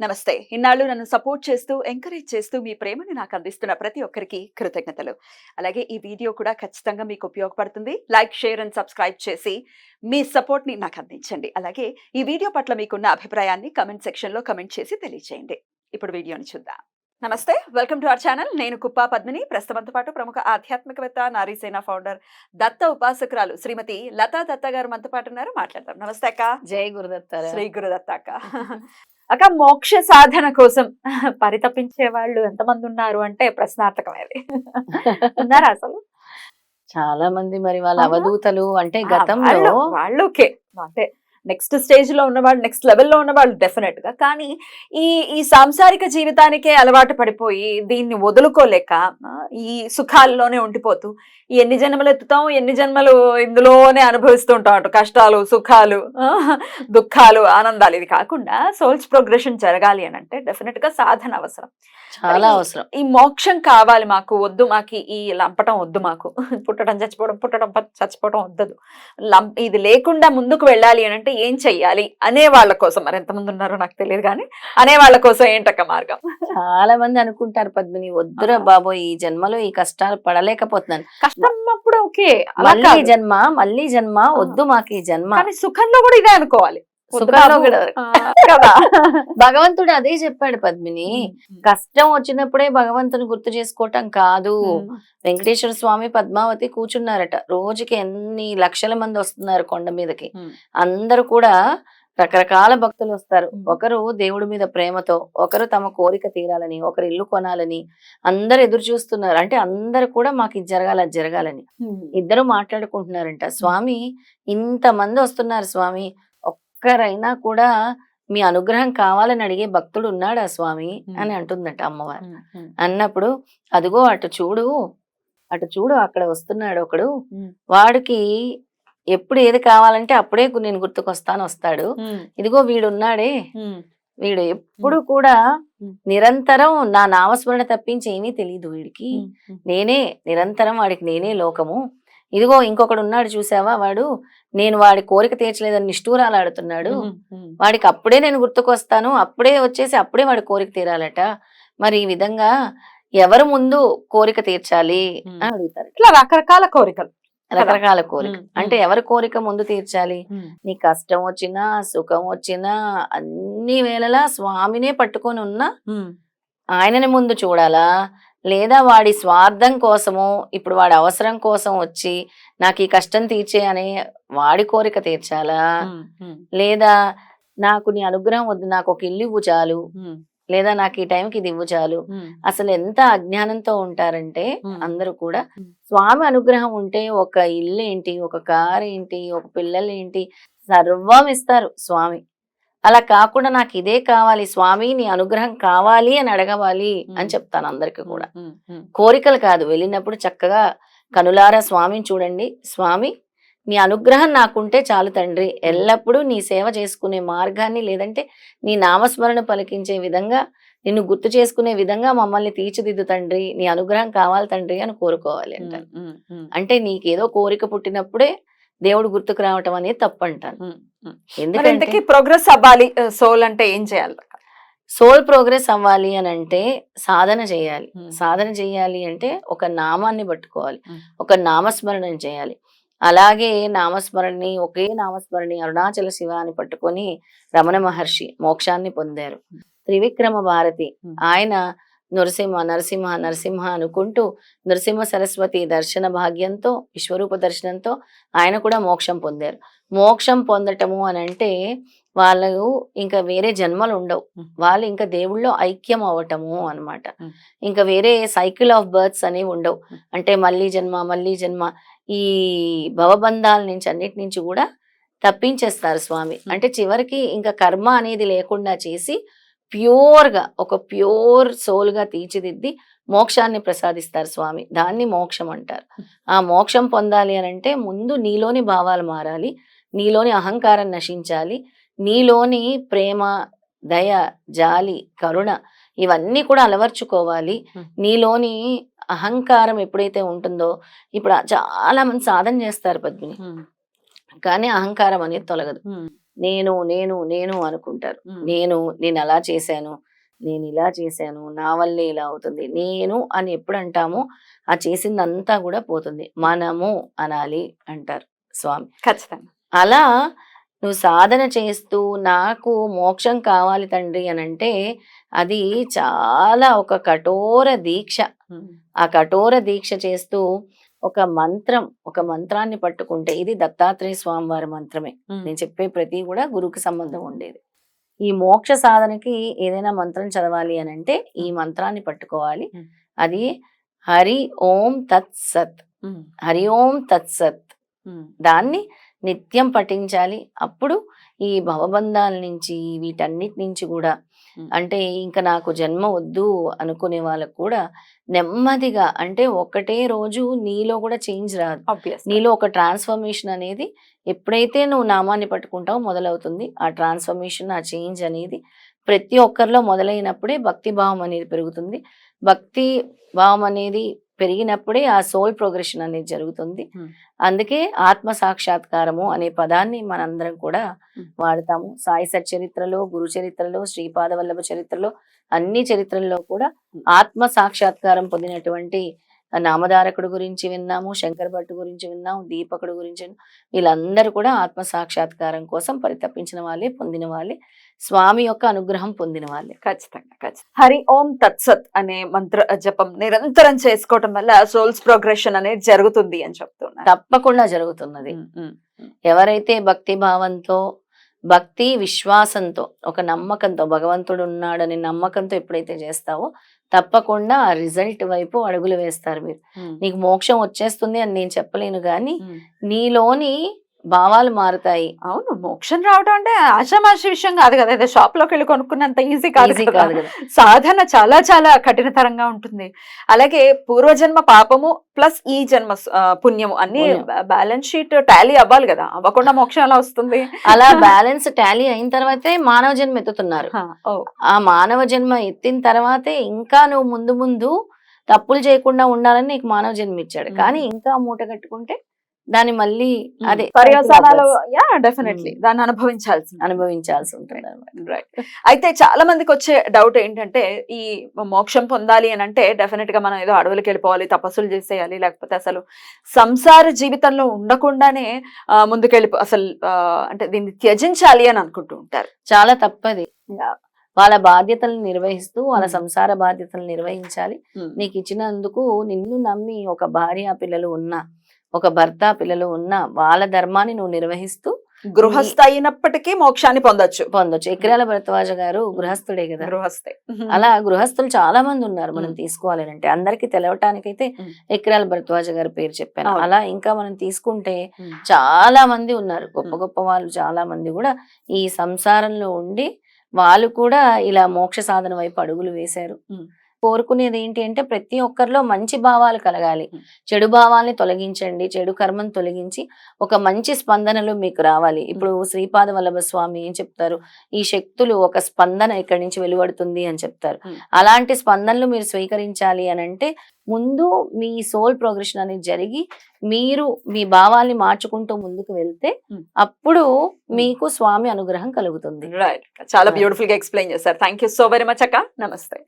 నమస్తే. ఇన్నాళ్ళు నన్ను సపోర్ట్ చేస్తూ, ఎంకరేజ్ చేస్తూ మీ ప్రేమని నాకు అందిస్తున్న ప్రతి ఒక్కరికి కృతజ్ఞతలు. అలాగే ఈ వీడియో కూడా ఖచ్చితంగా మీకు ఉపయోగపడుతుంది. లైక్, షేర్ అండ్ సబ్స్క్రైబ్ చేసి మీ సపోర్ట్‌ని నాకు అందించండి. అలాగే ఈ వీడియో పట్ల మీకున్న అభిప్రాయాన్ని కామెంట్ సెక్షన్‌లో కామెంట్ చేసి తెలియజేయండి. ఇప్పుడు వీడియోని చూద్దాం. నమస్తే. Welcome to our channel. నేను కుప్పా పద్మిని. ప్రస్తుతంతో పాటు ప్రముఖ ఆధ్యాత్మికవేత్త, నారీసేన ఫౌండర్, దత్త ఉపాసకురాలు శ్రీమతి లతా దత్త గారు మనతో పాటు ఉన్నారు. మాట్లాడదాం. నమస్తే అక్క. జై గురుదత్త. శ్రీ గురుదత్త అక్క. అక్క, మోక్ష సాధన కోసం పరితపించే వాళ్ళు ఎంతమంది ఉన్నారు అంటే ప్రశ్నార్థకమేది. ఉన్నారా అసలు? చాలా మంది మరి వాళ్ళ అవునా? అవధూతలు అంటే గతంలో వాళ్ళు ఓకే, అంటే నెక్స్ట్ స్టేజ్ లో ఉన్నవాళ్ళు, నెక్స్ట్ లెవెల్లో ఉన్నవాళ్ళు డెఫినెట్ గా. కానీ ఈ ఈ సాంసారిక జీవితానికే అలవాటు పడిపోయి దీన్ని వదులుకోలేక ఈ సుఖాల్లోనే ఉండిపోతూ ఎన్ని జన్మలు ఎత్తుతాం, ఎన్ని జన్మలు ఇందులోనే అనుభవిస్తూ ఉంటాం. అటు కష్టాలు, సుఖాలు, దుఃఖాలు, ఆనందాలు. ఇది కాకుండా సోల్స్ ప్రోగ్రెషన్ జరగాలి అని అంటే డెఫినెట్ గా సాధన అవసరం, చాలా అవసరం. ఈ మోక్షం కావాలి మాకు, వద్దు మాకు ఈ లంపటం వద్దు, మాకు పుట్టడం చచ్చిపోవడం, చచ్చిపోవడం వద్దదు, ఇది లేకుండా ముందుకు వెళ్ళాలి అని అంటే ఏం చెయ్యాలి అనే వాళ్ళ కోసం, మరి ఎంతమంది ఉన్నారో నాకు తెలియదు కానీ అనే వాళ్ళ కోసం ఏంటక్క మార్గం? చాలా మంది అనుకుంటారు పద్మిని, వద్దురా బాబో ఈ జన్మలో ఈ కష్టాలు పడలేకపోతున్నాను. కష్టం అప్పుడు ఓకే, మళ్ళీ జన్మ వద్దు మాకు ఈ జన్మ. కానీ సుఖంలో కూడా ఇదే అనుకోవాలి. సుఖంలో కూడా కదా భగవంతుడు అదే చెప్పాడు పద్మిని. కష్టం వచ్చినప్పుడే భగవంతుని గుర్తు చేసుకోవటం కాదు. వెంకటేశ్వర స్వామి పద్మావతి కూర్చున్నారట. రోజుకి ఎన్ని లక్షల మంది వస్తున్నారు కొండ మీదకి. అందరూ కూడా రకరకాల భక్తులు వస్తారు. ఒకరు దేవుడి మీద ప్రేమతో, ఒకరు తమ కోరిక తీరాలని, ఒకరు ఇల్లు కొనాలని, అందరు ఎదురు చూస్తున్నారు. అంటే అందరు కూడా మాకు ఇది జరగాలి, అది జరగాలని. ఇద్దరు మాట్లాడుకుంటున్నారంట. స్వామి, ఇంతమంది వస్తున్నారు స్వామి, ఒక్కరైనా కూడా మీ అనుగ్రహం కావాలని అడిగే భక్తుడు ఉన్నాడా స్వామి అని అంటుందట అమ్మవారు. అన్నప్పుడు అదిగో అటు చూడు అక్కడ వస్తున్నాడు ఒకడు, వాడికి ఎప్పుడు ఏది కావాలంటే అప్పుడే నేను గుర్తుకొస్తాను వస్తాడు. ఇదిగో వీడున్నాడే, వీడు ఎప్పుడు కూడా నిరంతరం నా నామస్మరణ తప్పించి ఏమీ తెలియదు వీడికి, నేనే నిరంతరం వాడికి, నేనే లోకము. ఇదిగో ఇంకొకడు ఉన్నాడు చూసావా, వాడు నేను వాడి కోరిక తీర్చలేదని నిష్ఠూరాలు ఆడుతున్నాడు, వాడికి అప్పుడే నేను గుర్తుకొస్తాను, అప్పుడే వచ్చేసి అప్పుడే వాడి కోరిక తీరాలట. మరి ఈ విధంగా ఎవరు ముందు కోరిక తీర్చాలి అని అడుగుతారు. ఇట్లా రకరకాల కోరికలు, రకరకాల కోరిక. అంటే ఎవరి కోరిక ముందు తీర్చాలి? నీ కష్టం వచ్చినా, సుఖం వచ్చినా, అన్ని వేళలా స్వామినే పట్టుకొని ఉన్నా ఆయనని ముందు చూడాలా, లేదా వాడి స్వార్థం కోసము, ఇప్పుడు వాడి అవసరం కోసం వచ్చి నాకు ఈ కష్టం తీర్చే అనే వాడి కోరిక తీర్చాలా, లేదా నాకు నీ అనుగ్రహం వద్దు, నాకు ఒక ఇల్లు ఇవ్వు చాలు, లేదా నాకు ఈ టైంకి ఇది ఇవ్వు చాలు. అసలు ఎంత అజ్ఞానంతో ఉంటారంటే అందరూ కూడా. స్వామి అనుగ్రహం ఉంటే ఒక ఇల్లు ఏంటి, ఒక కారు ఏంటి, ఒక పిల్లలు ఏంటి, సర్వం ఇస్తారు స్వామి. అలా కాకుండా నాకు ఇదే కావాలి స్వామి, నీ అనుగ్రహం కావాలి అని అడగవాలి అని చెప్తాను అందరికి కూడా. కోరికలు కాదు, వెళ్ళినప్పుడు చక్కగా కనులారా స్వామిని చూడండి, స్వామి నీ అనుగ్రహం నాకుంటే చాలు తండ్రి, ఎల్లప్పుడూ నీ సేవ చేసుకునే మార్గాన్ని, లేదంటే నీ నామస్మరణ పలికించే విధంగా, నిన్ను గుర్తు చేసుకునే విధంగా మమ్మల్ని తీర్చిదిద్దు తండ్రి, నీ అనుగ్రహం కావాలి తండ్రి అని కోరుకోవాలి అంటారు. అంటే నీకేదో కోరిక పుట్టినప్పుడే దేవుడు గుర్తుకు రావటం అనేది తప్పు అంటాను. ఎందుకంటే ప్రోగ్రెస్ అవ్వాలి సోల్ అంటే ఏం చేయాలి? సోల్ ప్రోగ్రెస్ అవ్వాలి అని అంటే సాధన చేయాలి. సాధన చేయాలి అంటే ఒక నామాన్ని పట్టుకోవాలి, ఒక నామస్మరణం చేయాలి. అలాగే నామస్మరణి, ఒకే నామస్మరణి అరుణాచల శివ అని పట్టుకొని రమణ మహర్షి మోక్షాన్ని పొందారు. త్రివిక్రమ భారతి ఆయన నరసింహ నరసింహ నరసింహ అనుకుంటూ నరసింహ సరస్వతి దర్శన భాగ్యంతో, విశ్వరూప దర్శనంతో ఆయన కూడా మోక్షం పొందారు. మోక్షం పొందటము అని అంటే వాళ్ళు ఇంకా వేరే జన్మలు ఉండవు, వాళ్ళు ఇంకా దేవుళ్ళో ఐక్యం అవ్వటము అన్నమాట. ఇంకా వేరే సైకిల్ ఆఫ్ బర్త్స్ అనేవి ఉండవు. అంటే మళ్ళీ జన్మ ఈ భవబంధాల నుంచి అన్నిటి నుంచి కూడా తప్పించేస్తారు స్వామి. అంటే చివరికి ఇంకా కర్మ అనేది లేకుండా చేసి ప్యూర్గా, ఒక ప్యూర్ సోల్గా తీర్చిదిద్ది మోక్షాన్ని ప్రసాదిస్తారు స్వామి. దాన్ని మోక్షం అంటారు. ఆ మోక్షం పొందాలి అని అంటే ముందు నీలోని భావాలు మారాలి, నీలోని అహంకారం నశించాలి, నీలోని ప్రేమ, దయ, జాలి, కరుణ ఇవన్నీ కూడా అలవర్చుకోవాలి. నీలోని అహంకారం ఎప్పుడైతే ఉంటుందో, ఇప్పుడు చాలా మంది సాధన చేస్తారు పద్మిని, కానీ అహంకారం అనేది తొలగదు. నేను నేను నేను అనుకుంటారు. నేను అలా చేశాను, నేను ఇలా చేశాను, నా వల్లే ఇలా అవుతుంది. నేను అని ఎప్పుడు అంటామో ఆ చేసిందంతా కూడా పోతుంది. మనము అనాలి అంటారు స్వామి. ఖచ్చితంగా. అలా నువ్వు సాధన చేస్తూ నాకు మోక్షం కావాలి తండ్రి అని అంటే అది చాలా ఒక కఠోర దీక్ష. ఆ కఠోర దీక్ష చేస్తూ ఒక మంత్రాన్ని పట్టుకుంటే, ఇది దత్తాత్రేయ స్వామి వారి మంత్రమే. నేను చెప్పే ప్రతి కూడా గురువుకి సంబంధం ఉండేది. ఈ మోక్ష సాధనకి ఏదైనా మంత్రం చదవాలి అని అంటే ఈ మంత్రాన్ని పట్టుకోవాలి. అది హరి ఓం తత్ సత్, హరి ఓం తత్ సత్. దాన్ని నిత్యం పఠించాలి. అప్పుడు ఈ భవబంధాల నుంచి వీటన్నిటి నుంచి కూడా అంటే ఇంకా నాకు జన్మ వద్దు అనుకునే వాళ్ళకు కూడా నెమ్మదిగా, అంటే ఒకటే రోజు నీలో కూడా చేంజ్ రాదు. నీలో ఒక ట్రాన్స్ఫర్మేషన్ అనేది ఎప్పుడైతే నువ్వు నామాన్ని పట్టుకుంటావో మొదలవుతుంది. ఆ ట్రాన్స్ఫర్మేషన్, ఆ చేంజ్ అనేది ప్రతి ఒక్కరిలో మొదలైనప్పుడే భక్తి భావం అనేది పెరుగుతుంది. భక్తి భావం అనేది పెరిగినప్పుడే ఆ సోల్ ప్రోగ్రెషన్ అనేది జరుగుతుంది. అందుకే ఆత్మ సాక్షాత్కారము అనే పదాన్ని మనందరం కూడా వాడతాము. సాయి సచ్చరిత్రలో, గురు చరిత్రలో, శ్రీపాద వల్లభ చరిత్రలో, అన్ని చరిత్రల్లో కూడా ఆత్మ సాక్షాత్కారం పొందినటువంటి నామధారకుడు గురించి విన్నాము, శంకర భట్టు గురించి విన్నాము, దీపకుడు గురించి. వీళ్ళందరూ కూడా ఆత్మ సాక్షాత్కారం కోసం పరితపించిన వాళ్ళే, పొందిన వాళ్ళే, స్వామి యొక్క అనుగ్రహం పొందిన వాళ్ళే. ఖచ్చితంగా. హరి ఓం తత్సత్ అనే మంత్ర జపం నిరంతరం చేసుకోవటం వల్ల సోల్స్ ప్రోగ్రెషన్ అనేది జరుగుతుంది అని చెప్తున్నారు. తప్పకుండా జరుగుతున్నది. ఎవరైతే భక్తి భావంతో, భక్తి విశ్వాసంతో, ఒక నమ్మకంతో, భగవంతుడు ఉన్నాడని నమ్మకంతో ఎప్పుడైతే చేస్తావో తప్పకుండా ఆ రిజల్ట్ వైపు అడుగులు వేస్తారు మీరు. నీకు మోక్షం వచ్చేస్తుంది అని నేను చెప్పలేను, కానీ నీలోని భావాలు మారుతాయి. అవును, మోక్షం రావడం అంటే ఆషామాషి విషయం కాదు కదా. ఏదో షాప్ లోకి వెళ్ళి కొనుక్కున్నంత ఈజీ కాదు కదా. సాధన చాలా చాలా కఠినతరంగా ఉంటుంది. అలాగే పూర్వజన్మ పాపము ప్లస్ ఈ జన్మ పుణ్యము అన్ని బ్యాలెన్స్ షీట్ టాలీ అవ్వాలి కదా. అవ్వకుండా మోక్షం ఎలా వస్తుంది? అలా బ్యాలెన్స్ టాలీ అయిన తర్వాతే మానవ జన్మ ఎత్తుతున్నారు. ఆ మానవ జన్మ ఎత్తిన తర్వాతే ఇంకా నువ్వు ముందు ముందు తప్పులు చేయకుండా ఉండాలని నీకు మానవ జన్మ ఇచ్చాడు. కానీ ఇంకా మూట కట్టుకుంటే దాన్ని మళ్ళీ అదే పర్యవసానాలు డెఫినెట్లీ దాన్ని అనుభవించాల్సి ఉంటుంది. రైట్. అయితే చాలా మందికి వచ్చే డౌట్ ఏంటంటే, ఈ మోక్షం పొందాలి అని అంటే డెఫినెట్ గా మనం ఏదో అడవులకి వెళ్ళిపోవాలి, తపస్సులు చేసేయాలి, లేకపోతే అసలు సంసార జీవితంలో ఉండకుండానే అసలు అంటే దీన్ని త్యజించాలి అని అనుకుంటూ ఉంటారు. చాలా తప్పది. వాళ్ళ బాధ్యతలను నిర్వహిస్తూ వాళ్ళ సంసార బాధ్యతలు నిర్వహించాలి. నీకు ఇచ్చినందుకు నిన్ను నమ్మి ఒక భార్య పిల్లలు ఉన్నా, ఒక భర్త పిల్లలు ఉన్నా, వాళ్ళ ధర్మాన్ని నువ్వు నిర్వహిస్తూ గృహస్థ అయినప్పటికీ మోక్షాన్ని పొందొచ్చు. ఎక్రాల భరద్వాజ గారు గృహస్థుడే కదా. గృహస్థే. అలా గృహస్థులు చాలా మంది ఉన్నారు మనం తీసుకోవాలి అంటే. అందరికి తెలవటానికైతే ఎక్రాల భరద్వాజ గారి పేరు చెప్పాను. అలా ఇంకా మనం తీసుకుంటే చాలా మంది ఉన్నారు, గొప్ప గొప్ప వాళ్ళు చాలా మంది కూడా ఈ సంసారంలో ఉండి వాళ్ళు కూడా ఇలా మోక్ష సాధన వైపు అడుగులు వేశారు. కోరుకునేది ఏంటి అంటే ప్రతి ఒక్కరిలో మంచి భావాలు కలగాలి. చెడు భావాల్ని తొలగించండి, చెడు కర్మను తొలగించి ఒక మంచి స్పందనలు మీకు రావాలి. ఇప్పుడు శ్రీపాద వల్లభ స్వామి ఏం చెప్తారు, ఈ శక్తులు ఒక స్పందన ఇక్కడి నుంచి వెలువడుతుంది అని చెప్తారు. అలాంటి స్పందనలు మీరు స్వీకరించాలి అని అంటే ముందు మీ సోల్ ప్రోగ్రెషన్ అనేది జరిగి మీరు మీ భావాల్ని మార్చుకుంటూ ముందుకు వెళ్తే అప్పుడు మీకు స్వామి అనుగ్రహం కలుగుతుంది. రైట్. చాలా బ్యూటిఫుల్ గా ఎక్స్ప్లెయిన్ చేశారు. Thank you so very much అక్క. నమస్తే.